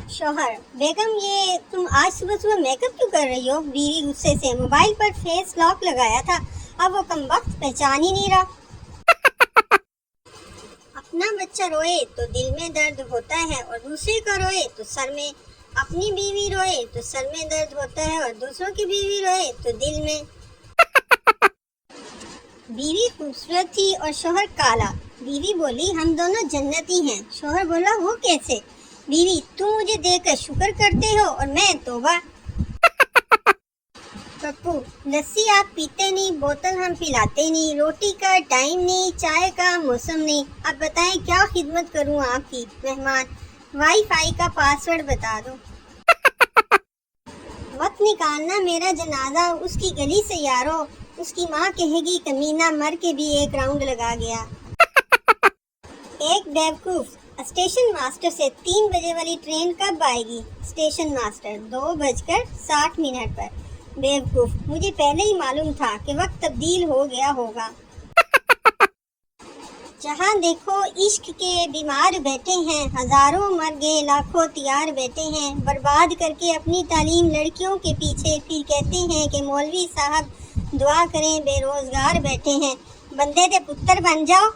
शौहर, बेगम ये तुम आज सुबह सुबह मेकअप क्यों कर रही हो? बीवी गुस्से से, मोबाइल पर फेस लॉक लगाया था, अब वो कमबख्त पहचान ही नहीं रहा। अपना बच्चा रोए तो दिल में दर्द होता है और दूसरे का रोए तो सर में। अपनी बीवी रोए तो सर में दर्द होता है और दूसरों की बीवी रोए तो दिल में। बीवी खूबसूरत थी और शौहर काला। बीवी बोली हम दोनों जन्नती हैं। शौहर बोला वो कैसे? बीवी, तुम मुझे देखकर शुक्र करते हो और मैं तौबा। पप्पू, लस्सी आप पीते नहीं, बोतल हम पिलाते नहीं, रोटी का टाइम नहीं, चाय का मौसम नहीं, अब बताएं क्या खिदमत करूं आपकी? मेहमान, वाईफाई का पासवर्ड बता दो। मत निकालना मेरा जनाजा उसकी गली से यारो, उसकी माँ कहेगी कमीना मर के भी एक राउंड लगा गया। एक बेवकूफ, स्टेशन मास्टर से 3 बजे वाली ट्रेन कब आएगी? स्टेशन मास्टर, 2:60 पर। बेवकूफ, मुझे पहले ही मालूम था कि वक्त तब्दील हो गया होगा। जहाँ देखो इश्क के बीमार बैठे हैं, हजारों मर गए लाखों तैयार बैठे हैं, बर्बाद करके अपनी तालीम लड़कियों के पीछे, फिर कहते हैं कि मौलवी साहब दुआ करें बेरोजगार बैठे हैं। बंदे दे पुत्तर बन जाओ।